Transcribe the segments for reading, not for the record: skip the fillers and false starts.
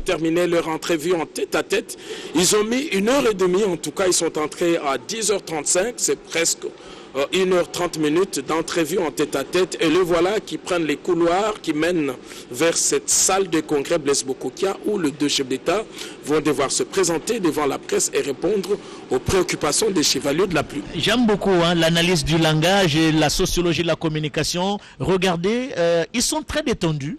terminé leur entrevue en tête-à-tête. Ils ont mis 1h30, en tout cas ils sont entrés à 10h35, c'est presque 1h30 d'entrevue en tête-à-tête. Et le voilà qui prennent les couloirs qui mènent vers cette salle de congrès Blaise Bokokia où les deux chefs d'État vont devoir se présenter devant la presse et répondre aux préoccupations des chevaliers de la pluie. J'aime beaucoup l'analyse du langage et la sociologie de la communication. Regardez, ils sont très détendus.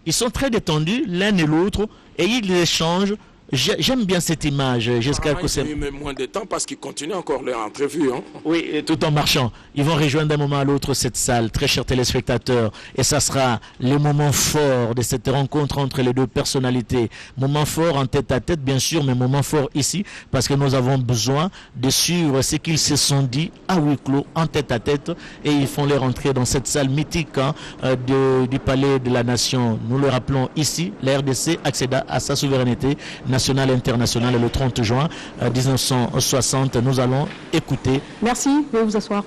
Ils sont très détendus l'un et l'autre et ils échangent. J'aime bien cette image. J'espère que c'est moins de temps parce qu'ils continuent encore leur entrevue. Oui, tout en marchant. Ils vont rejoindre d'un moment à l'autre cette salle, très chers téléspectateurs. Et ça sera le moment fort de cette rencontre entre les deux personnalités. Moment fort en tête à tête, bien sûr, mais moment fort ici, parce que nous avons besoin de suivre ce qu'ils se sont dit à huis clos, en tête à tête. Et ils font leur entrée dans cette salle mythique du Palais de la Nation. Nous le rappelons ici, la RDC accéda à sa souveraineté nationale et internationale le 30 juin 1960. Nous allons écouter. Merci, veuillez vous asseoir.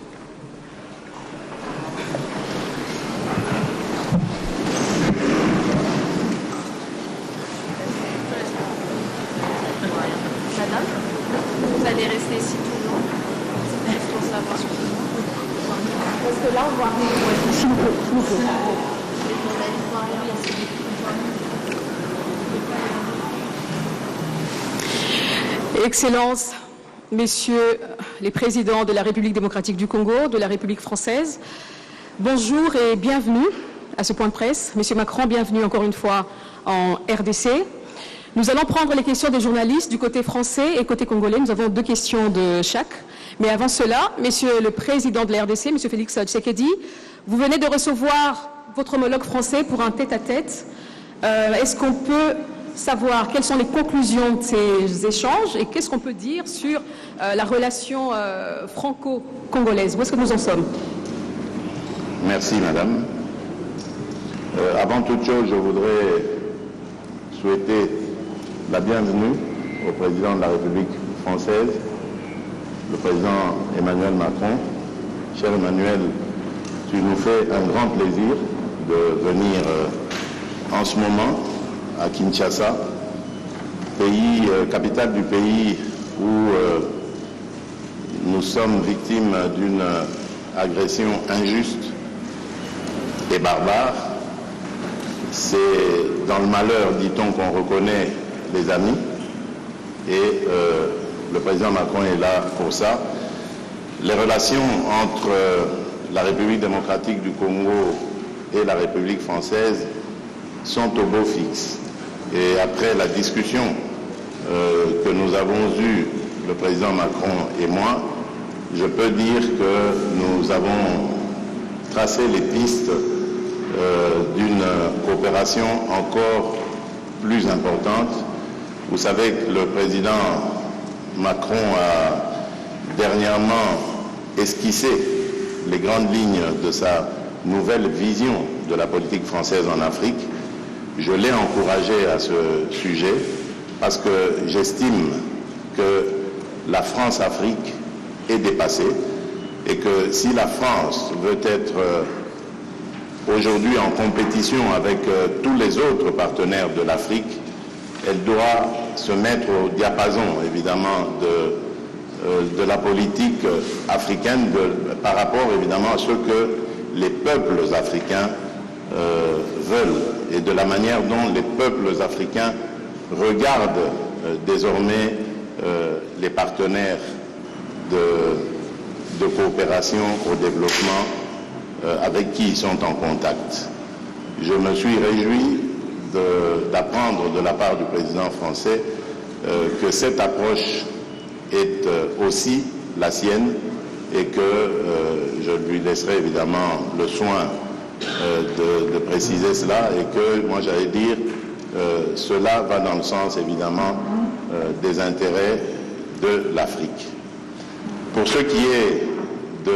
Madame, vous allez rester ici tout le long. Juste pour savoir. Parce que là, on va arriver. S'il vous plaît, s'il vous plaît. Excellences, Messieurs les présidents de la République démocratique du Congo, de la République française, bonjour et bienvenue à ce point de presse. Monsieur Macron, bienvenue encore une fois en RDC. Nous allons prendre les questions des journalistes du côté français et côté congolais. Nous avons 2 questions de chaque. Mais avant cela, Monsieur le président de la RDC, Monsieur Félix Tshisekedi, vous venez de recevoir votre homologue français pour un tête-à-tête. Est-ce qu'on peut savoir quelles sont les conclusions de ces échanges et qu'est-ce qu'on peut dire sur la relation franco-congolaise? Où est-ce que nous en sommes? Merci, madame. Avant toute chose, je voudrais souhaiter la bienvenue au président de la République française, le président Emmanuel Macron. Cher Emmanuel, tu nous fais un grand plaisir de venir en ce moment à Kinshasa, capitale du pays où nous sommes victimes d'une agression injuste et barbare. C'est dans le malheur, dit-on, qu'on reconnaît les amis, et le président Macron est là pour ça. Les relations entre la République démocratique du Congo et la République française sont au beau fixe. Et après la discussion que nous avons eue, le président Macron et moi, je peux dire que nous avons tracé les pistes d'une coopération encore plus importante. Vous savez que le président Macron a dernièrement esquissé les grandes lignes de sa nouvelle vision de la politique française en Afrique. Je l'ai encouragé à ce sujet parce que j'estime que la France-Afrique est dépassée et que si la France veut être aujourd'hui en compétition avec tous les autres partenaires de l'Afrique, elle doit se mettre au diapason, évidemment, de la politique africaine par rapport, évidemment, à ce que les peuples africains veulent et de la manière dont les peuples africains regardent désormais les partenaires de coopération au développement avec qui ils sont en contact. Je me suis réjoui d'apprendre de la part du président français que cette approche est aussi la sienne et que je lui laisserai évidemment le soin de préciser cela et que, moi j'allais dire, cela va dans le sens évidemment des intérêts de l'Afrique. Pour ce qui est de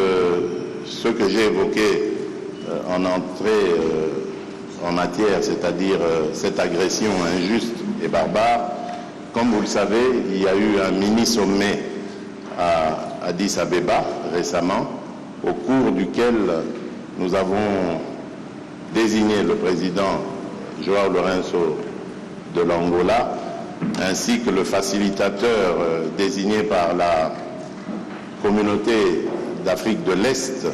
ce que j'ai évoqué en entrée en matière, c'est-à-dire cette agression injuste et barbare, comme vous le savez, il y a eu un mini-sommet à Addis Abeba récemment, au cours duquel nous avons désigné le président João Lourenço de l'Angola, ainsi que le facilitateur désigné par la communauté d'Afrique de l'Est,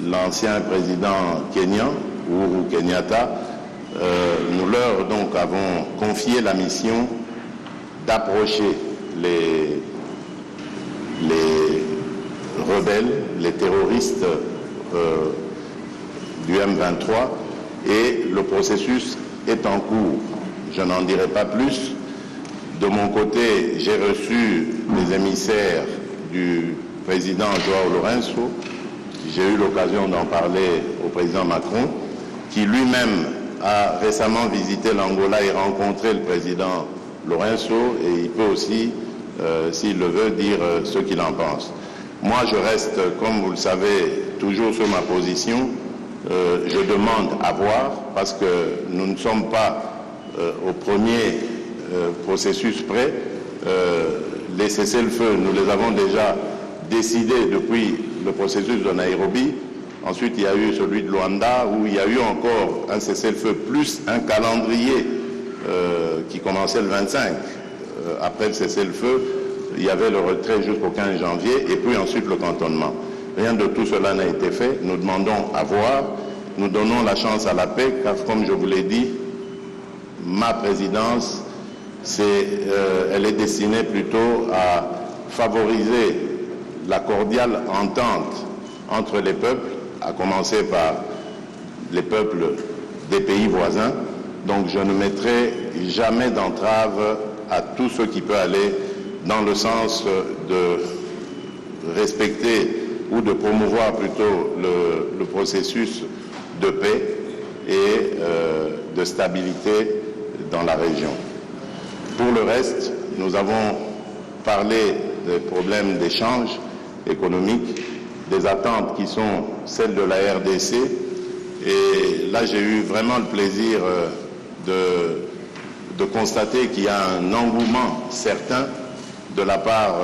l'ancien président kenyan, Uhuru Kenyatta. Nous leur donc avons confié la mission d'approcher les rebelles, les terroristes du M23, et le processus est en cours. Je n'en dirai pas plus. De mon côté, j'ai reçu des émissaires du président João Lourenço. J'ai eu l'occasion d'en parler au président Macron, qui lui-même a récemment visité l'Angola et rencontré le président Lourenço, et il peut aussi, s'il le veut, dire ce qu'il en pense. Moi, je reste, comme vous le savez, toujours sur ma position. Je demande à voir, parce que nous ne sommes pas au premier processus près. Les cessez-le-feu, nous les avons déjà décidés depuis le processus de Nairobi. Ensuite, il y a eu celui de Luanda, où il y a eu encore un cessez-le-feu plus un calendrier qui commençait le 25. Après le cessez-le-feu, il y avait le retrait jusqu'au 15 janvier, et puis ensuite le cantonnement. Rien de tout cela n'a été fait. Nous demandons à voir. Nous donnons la chance à la paix, car comme je vous l'ai dit, ma présidence, elle est destinée plutôt à favoriser la cordiale entente entre les peuples, à commencer par les peuples des pays voisins. Donc je ne mettrai jamais d'entrave à tout ce qui peut aller dans le sens de respecter ou de promouvoir plutôt le processus de paix et de stabilité dans la région. Pour le reste, nous avons parlé des problèmes d'échange économique, des attentes qui sont celles de la RDC, et là j'ai eu vraiment le plaisir de constater qu'il y a un engouement certain de la part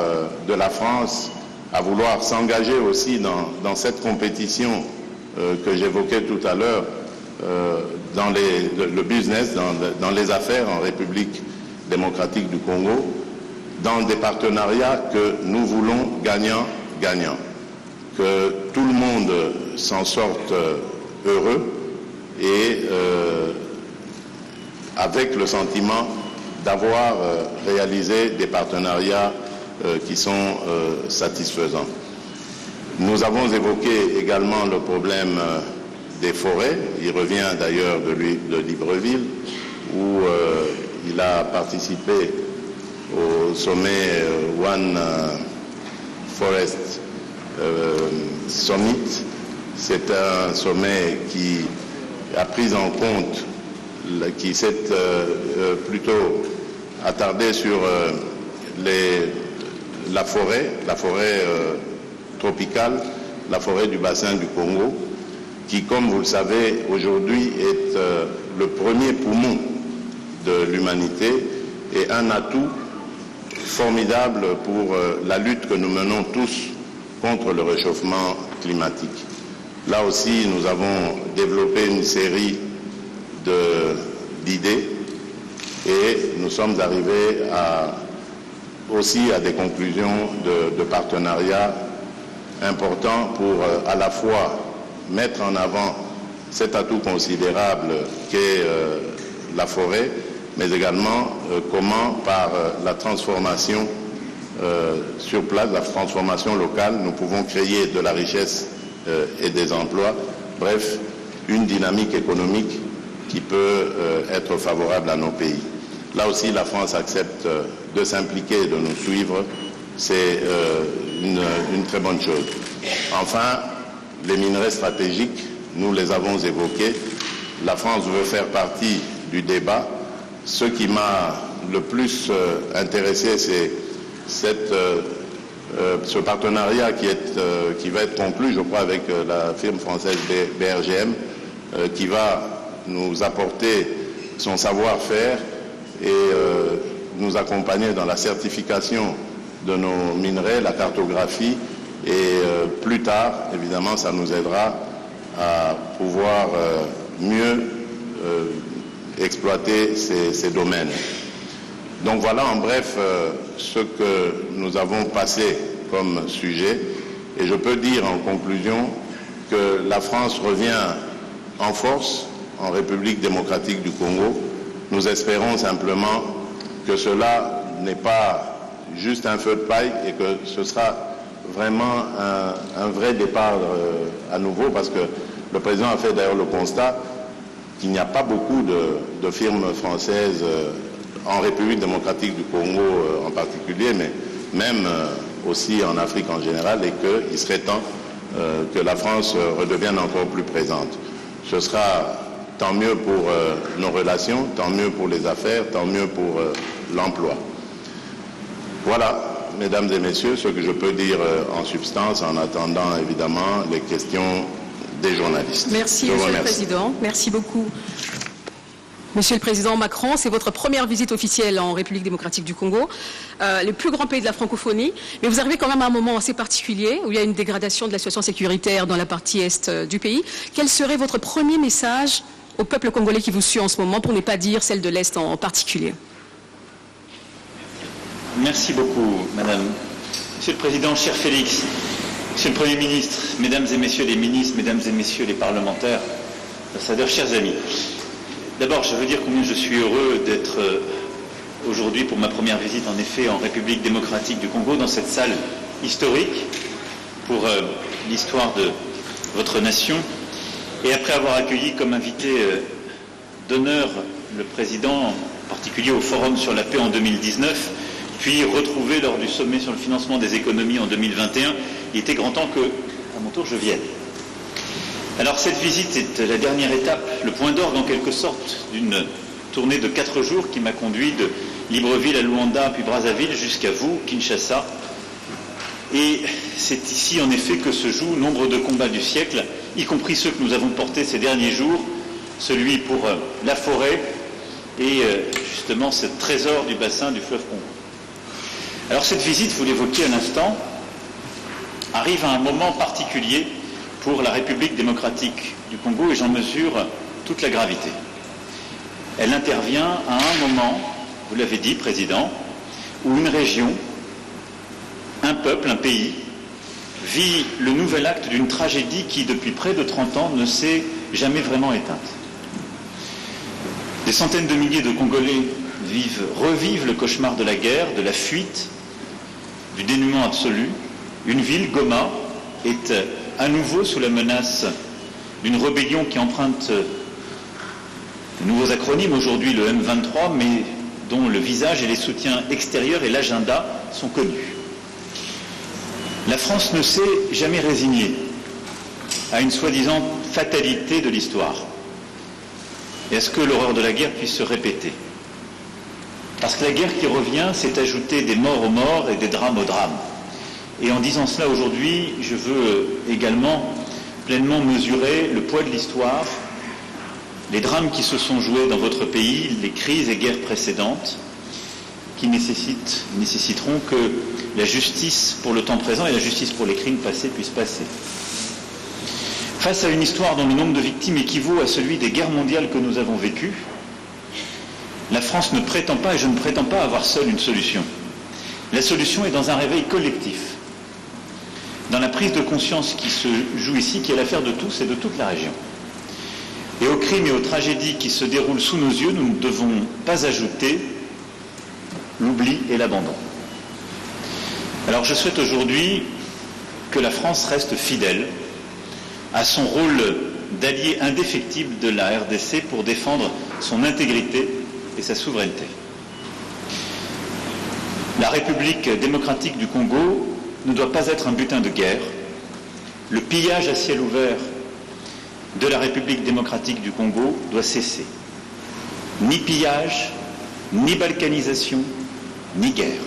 de la France à vouloir s'engager aussi dans cette compétition que j'évoquais tout à l'heure, dans le business, dans les affaires en République démocratique du Congo, dans des partenariats que nous voulons gagnant-gagnant, que tout le monde s'en sorte heureux et avec le sentiment d'avoir réalisé des partenariats qui sont satisfaisants. Nous avons évoqué également le problème des forêts. Il revient d'ailleurs de Libreville, où il a participé au sommet One Forest Summit. C'est un sommet qui a pris en compte, qui s'est plutôt attardé sur la forêt tropicale, la forêt du bassin du Congo, qui, comme vous le savez, aujourd'hui est le premier poumon de l'humanité et un atout formidable pour la lutte que nous menons tous contre le réchauffement climatique. Là aussi, nous avons développé une série d'idées et nous sommes arrivés aussi à des conclusions de partenariat importants pour à la fois mettre en avant cet atout considérable qu'est la forêt, mais également comment par la transformation sur place, la transformation locale, nous pouvons créer de la richesse et des emplois, bref, une dynamique économique qui peut être favorable à nos pays. Là aussi, la France accepte de s'impliquer et de nous suivre. C'est une très bonne chose. Enfin, les minerais stratégiques, nous les avons évoqués. La France veut faire partie du débat. Ce qui m'a le plus intéressé, c'est ce partenariat qui va être conclu, je crois, avec la firme française BRGM, qui va nous apporter son savoir-faire et nous accompagner dans la certification de nos minerais, la cartographie, et plus tard, évidemment, ça nous aidera à pouvoir mieux exploiter ces domaines. Donc voilà en bref ce que nous avons passé comme sujet, et je peux dire en conclusion que la France revient en force en République démocratique du Congo. Nous espérons simplement que cela n'est pas juste un feu de paille et que ce sera vraiment un vrai départ à nouveau, parce que le président a fait d'ailleurs le constat qu'il n'y a pas beaucoup de firmes françaises en République démocratique du Congo en particulier, mais même aussi en Afrique en général, et qu'il serait temps que la France redevienne encore plus présente. Ce sera tant mieux pour nos relations, tant mieux pour les affaires, tant mieux pour l'emploi. Voilà, mesdames et messieurs, ce que je peux dire en substance, en attendant évidemment les questions des journalistes. Merci, Monsieur le Président. Merci beaucoup. Monsieur le Président Macron, c'est votre première visite officielle en République démocratique du Congo, le plus grand pays de la francophonie, mais vous arrivez quand même à un moment assez particulier où il y a une dégradation de la situation sécuritaire dans la partie est du pays. Quel serait votre premier message au peuple congolais qui vous suit en ce moment, pour ne pas dire celle de l'Est en particulier? Merci beaucoup, Madame. Monsieur le Président, cher Félix, Monsieur le Premier ministre, Mesdames et Messieurs les ministres, Mesdames et Messieurs les parlementaires, ambassadeurs, chers amis. D'abord, je veux dire combien je suis heureux d'être aujourd'hui pour ma première visite, en effet, en République démocratique du Congo, dans cette salle historique pour l'histoire de votre nation. Et après avoir accueilli comme invité d'honneur le président, en particulier au Forum sur la paix en 2019, puis retrouvé lors du sommet sur le financement des économies en 2021, il était grand temps que, à mon tour, je vienne. Alors cette visite est la dernière étape, le point d'orgue en quelque sorte d'une tournée de 4 jours qui m'a conduit de Libreville à Luanda puis Brazzaville jusqu'à vous, Kinshasa. Et c'est ici en effet que se jouent nombre de combats du siècle, y compris ceux que nous avons portés ces derniers jours, celui pour la forêt et justement ce trésor du bassin du fleuve Congo. Alors cette visite, vous l'évoquiez à l'instant, arrive à un moment particulier pour la République démocratique du Congo, et j'en mesure toute la gravité. Elle intervient à un moment, vous l'avez dit, Président, où une région, un peuple, un pays, vit le nouvel acte d'une tragédie qui, depuis près de 30 ans, ne s'est jamais vraiment éteinte. Des centaines de milliers de Congolais revivent le cauchemar de la guerre, de la fuite, du dénuement absolu. Une ville, Goma, est à nouveau sous la menace d'une rébellion qui emprunte de nouveaux acronymes, aujourd'hui le M23, mais dont le visage et les soutiens extérieurs et l'agenda sont connus. La France ne s'est jamais résignée à une soi-disant fatalité de l'histoire et à ce que l'horreur de la guerre puisse se répéter. Parce que la guerre qui revient, c'est ajouter des morts aux morts et des drames aux drames. Et en disant cela aujourd'hui, je veux également pleinement mesurer le poids de l'histoire, les drames qui se sont joués dans votre pays, les crises et guerres précédentes, qui nécessiteront que la justice pour le temps présent et la justice pour les crimes passés puissent passer. Face à une histoire dont le nombre de victimes équivaut à celui des guerres mondiales que nous avons vécues, la France ne prétend pas, et je ne prétends pas avoir seule une solution. La solution est dans un réveil collectif, dans la prise de conscience qui se joue ici, qui est l'affaire de tous et de toute la région. Et aux crimes et aux tragédies qui se déroulent sous nos yeux, nous ne devons pas ajouter l'oubli et l'abandon. Alors je souhaite aujourd'hui que la France reste fidèle à son rôle d'allié indéfectible de la RDC pour défendre son intégrité et sa souveraineté. La République démocratique du Congo ne doit pas être un butin de guerre. Le pillage à ciel ouvert de la République démocratique du Congo doit cesser. Ni pillage, ni balkanisation, ni guerre.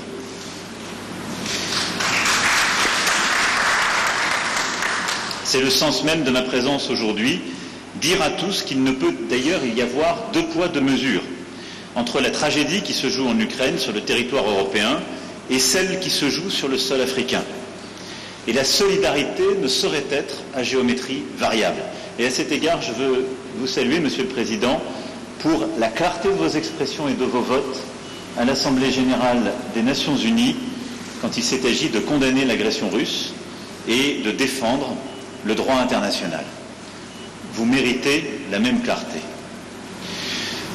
C'est le sens même de ma présence aujourd'hui, dire à tous qu'il ne peut d'ailleurs y avoir 2 poids 2 mesures entre la tragédie qui se joue en Ukraine sur le territoire européen et celle qui se joue sur le sol africain. Et la solidarité ne saurait être à géométrie variable. Et à cet égard, je veux vous saluer, Monsieur le Président, pour la clarté de vos expressions et de vos votes à l'Assemblée générale des Nations Unies quand il s'est agi de condamner l'agression russe et de défendre le droit international. Vous méritez la même clarté.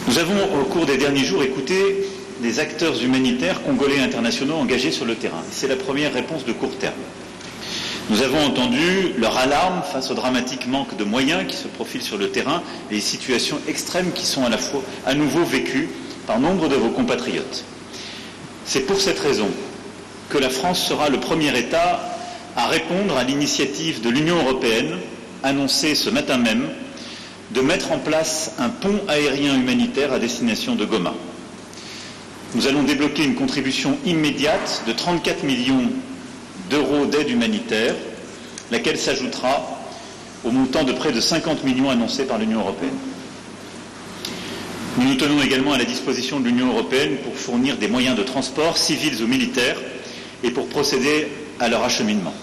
Nous avons, au cours des derniers jours, écouté des acteurs humanitaires congolais et internationaux engagés sur le terrain. C'est la première réponse de court terme. Nous avons entendu leur alarme face au dramatique manque de moyens qui se profilent sur le terrain et les situations extrêmes qui sont à nouveau vécues par nombre de vos compatriotes. C'est pour cette raison que la France sera le premier État à répondre à l'initiative de l'Union européenne, annoncée ce matin même, de mettre en place un pont aérien humanitaire à destination de Goma. Nous allons débloquer une contribution immédiate de 34 millions d'euros d'aide humanitaire, laquelle s'ajoutera au montant de près de 50 millions annoncés par l'Union européenne. Nous nous tenons également à la disposition de l'Union européenne pour fournir des moyens de transport, civils ou militaires, et pour procéder à leur acheminement.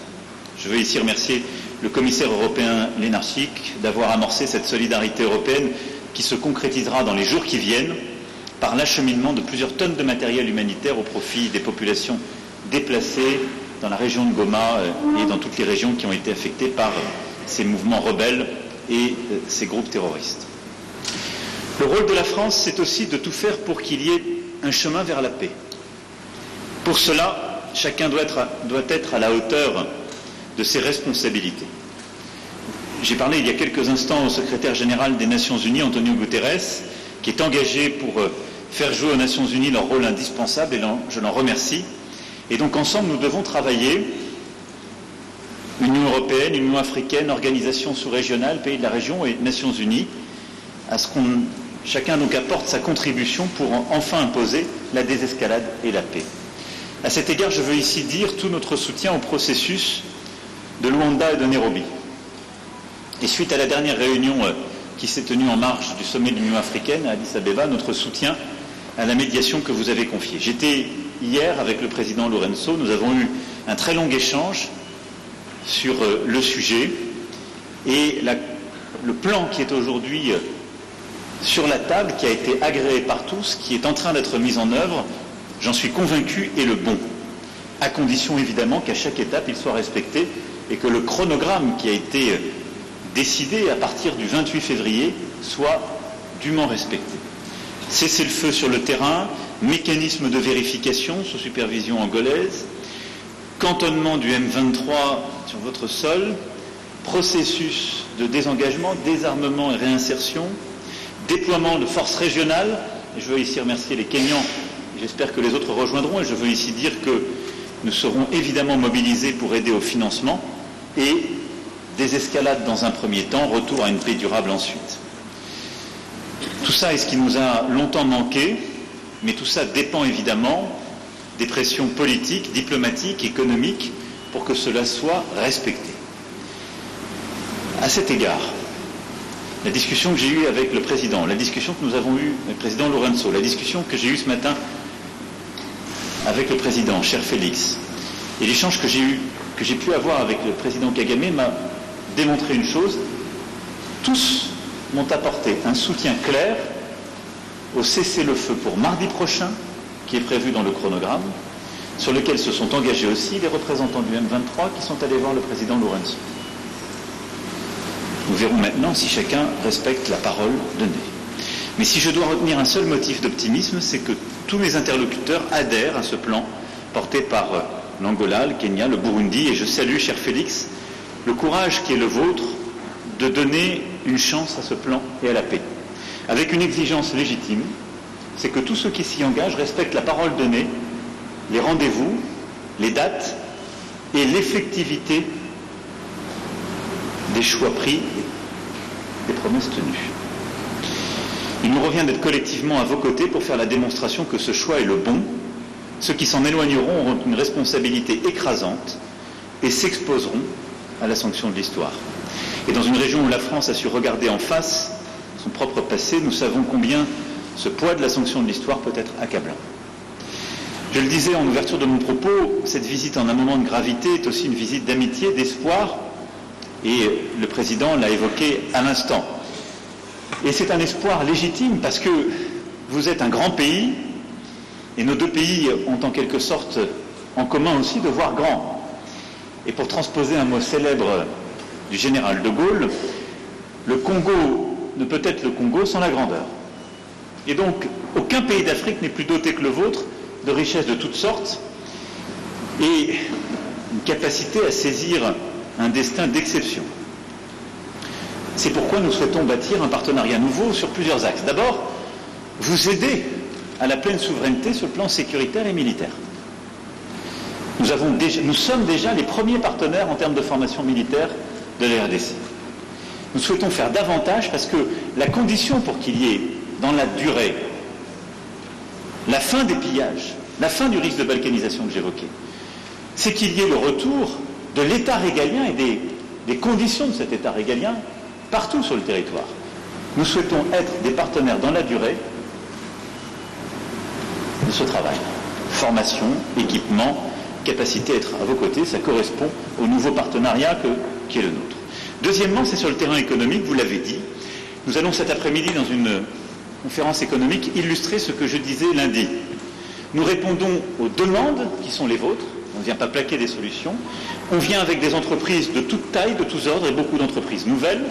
Je veux ici remercier le commissaire européen Lenarčič d'avoir amorcé cette solidarité européenne qui se concrétisera dans les jours qui viennent par l'acheminement de plusieurs tonnes de matériel humanitaire au profit des populations déplacées dans la région de Goma et dans toutes les régions qui ont été affectées par ces mouvements rebelles et ces groupes terroristes. Le rôle de la France, c'est aussi de tout faire pour qu'il y ait un chemin vers la paix. Pour cela, chacun doit être à la hauteur de ses responsabilités. J'ai parlé il y a quelques instants au secrétaire général des Nations Unies, Antonio Guterres, qui est engagé pour faire jouer aux Nations Unies leur rôle indispensable, et je l'en remercie. Et donc ensemble, nous devons travailler, Union européenne, Union africaine, organisations sous-régionales, pays de la région et Nations Unies, à ce qu'on chacun donc apporte sa contribution pour enfin imposer la désescalade et la paix. À cet égard, je veux ici dire tout notre soutien au processus de Luanda et de Nairobi. Et suite à la dernière réunion qui s'est tenue en marge du sommet de l'Union africaine à Addis Abeba, notre soutien à la médiation que vous avez confiée. J'étais hier avec le président Lourenço, nous avons eu un très long échange sur le sujet et le plan qui est aujourd'hui sur la table, qui a été agréé par tous, qui est en train d'être mis en œuvre, j'en suis convaincu, est le bon, à condition évidemment qu'à chaque étape il soit respecté et que le chronogramme qui a été décidé à partir du 28 février soit dûment respecté. Cessez-le-feu sur le terrain, mécanisme de vérification sous supervision angolaise, cantonnement du M23 sur votre sol, processus de désengagement, désarmement et réinsertion, déploiement de forces régionales, et je veux ici remercier les Kenyans, j'espère que les autres rejoindront, et je veux ici dire que nous serons évidemment mobilisés pour aider au financement, et désescalade dans un premier temps, retour à une paix durable ensuite. Tout ça est ce qui nous a longtemps manqué, mais tout ça dépend évidemment des pressions politiques, diplomatiques, économiques, pour que cela soit respecté. À cet égard, la discussion que j'ai eue avec le président, la discussion que nous avons eue avec le président Lourenço, la discussion que j'ai eue ce matin avec le président, cher Félix, et l'échange que j'ai pu avoir avec le président Kagame m'a démontré une chose. Tous m'ont apporté un soutien clair au cessez-le-feu pour mardi prochain, qui est prévu dans le chronogramme, sur lequel se sont engagés aussi les représentants du M23 qui sont allés voir le président Lourenço. Nous verrons maintenant si chacun respecte la parole donnée. Mais si je dois retenir un seul motif d'optimisme, c'est que tous mes interlocuteurs adhèrent à ce plan porté par l'Angola, le Kenya, le Burundi, et je salue, cher Félix, le courage qui est le vôtre de donner une chance à ce plan et à la paix. Avec une exigence légitime, c'est que tous ceux qui s'y engagent respectent la parole donnée, les rendez-vous, les dates et l'effectivité des choix pris, des promesses tenues. Il nous revient d'être collectivement à vos côtés pour faire la démonstration que ce choix est le bon. Ceux qui s'en éloigneront auront une responsabilité écrasante et s'exposeront à la sanction de l'histoire. Et dans une région où la France a su regarder en face son propre passé, nous savons combien ce poids de la sanction de l'histoire peut être accablant. Je le disais en ouverture de mon propos, cette visite en un moment de gravité est aussi une visite d'amitié, d'espoir, et le président l'a évoqué à l'instant. Et c'est un espoir légitime parce que vous êtes un grand pays et nos deux pays ont en quelque sorte en commun aussi de voir grand. Et pour transposer un mot célèbre du général de Gaulle, le Congo ne peut être le Congo sans la grandeur. Et donc, aucun pays d'Afrique n'est plus doté que le vôtre de richesses de toutes sortes et une capacité à saisir un destin d'exception. C'est pourquoi nous souhaitons bâtir un partenariat nouveau sur plusieurs axes. D'abord, vous aider à la pleine souveraineté sur le plan sécuritaire et militaire. Nous sommes déjà les premiers partenaires en termes de formation militaire de la RDC. Nous souhaitons faire davantage parce que la condition pour qu'il y ait, dans la durée, la fin des pillages, la fin du risque de balkanisation que j'évoquais, c'est qu'il y ait le retour de l'État régalien et des conditions de cet État régalien partout sur le territoire. Nous souhaitons être des partenaires dans la durée de ce travail. Formation, équipement, capacité à être à vos côtés, ça correspond au nouveau partenariat qui est le nôtre. Deuxièmement, c'est sur le terrain économique, vous l'avez dit. Nous allons cet après-midi, dans une conférence économique, illustrer ce que je disais lundi. Nous répondons aux demandes qui sont les vôtres. On ne vient pas plaquer des solutions. On vient avec des entreprises de toute taille, de tous ordres, et beaucoup d'entreprises nouvelles.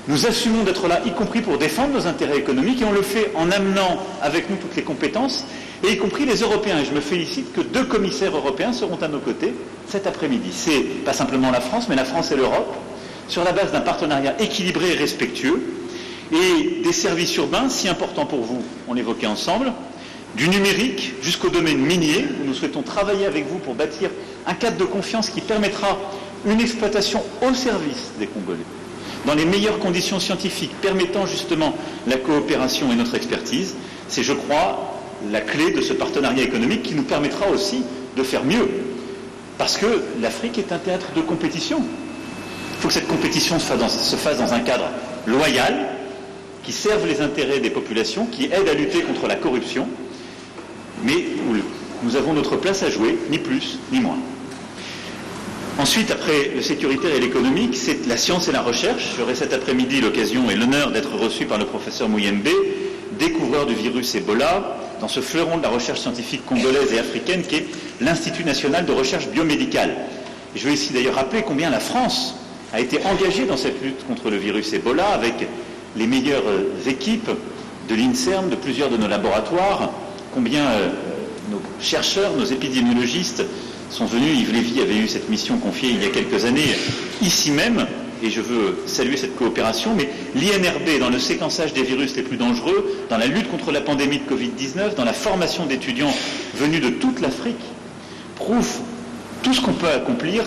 Nous assumons d'être là, y compris pour défendre nos intérêts économiques, et on le fait en amenant avec nous toutes les compétences, et y compris les Européens. Et je me félicite que 2 commissaires européens seront à nos côtés cet après-midi. C'est pas simplement la France, mais la France et l'Europe, sur la base d'un partenariat équilibré et respectueux, et des services urbains si importants pour vous, on l'évoquait ensemble, du numérique jusqu'au domaine minier, où nous souhaitons travailler avec vous pour bâtir un cadre de confiance qui permettra une exploitation au service des Congolais, dans les meilleures conditions scientifiques, permettant justement la coopération et notre expertise. C'est, je crois, la clé de ce partenariat économique qui nous permettra aussi de faire mieux. Parce que l'Afrique est un théâtre de compétition. Il faut que cette compétition se fasse dans un cadre loyal, qui serve les intérêts des populations, qui aide à lutter contre la corruption, mais où nous avons notre place à jouer, ni plus ni moins. Ensuite, après le sécuritaire et l'économique, c'est la science et la recherche. J'aurai cet après-midi l'occasion et l'honneur d'être reçu par le professeur Mouyembe, découvreur du virus Ebola, dans ce fleuron de la recherche scientifique congolaise et africaine qui est l'Institut national de recherche biomédicale. Et je veux ici d'ailleurs rappeler combien la France a été engagée dans cette lutte contre le virus Ebola avec les meilleures équipes de l'INSERM, de plusieurs de nos laboratoires, combien nos chercheurs, nos épidémiologistes sont venus. Yves Lévy avait eu cette mission confiée il y a quelques années, ici même, et je veux saluer cette coopération, mais l'INRB, dans le séquençage des virus les plus dangereux, dans la lutte contre la pandémie de Covid-19, dans la formation d'étudiants venus de toute l'Afrique, prouve tout ce qu'on peut accomplir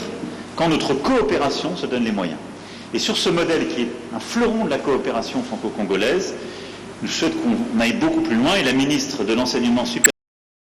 quand notre coopération se donne les moyens. Et sur ce modèle qui est un fleuron de la coopération franco-congolaise, je souhaite qu'on aille beaucoup plus loin, et la ministre de l'Enseignement supérieur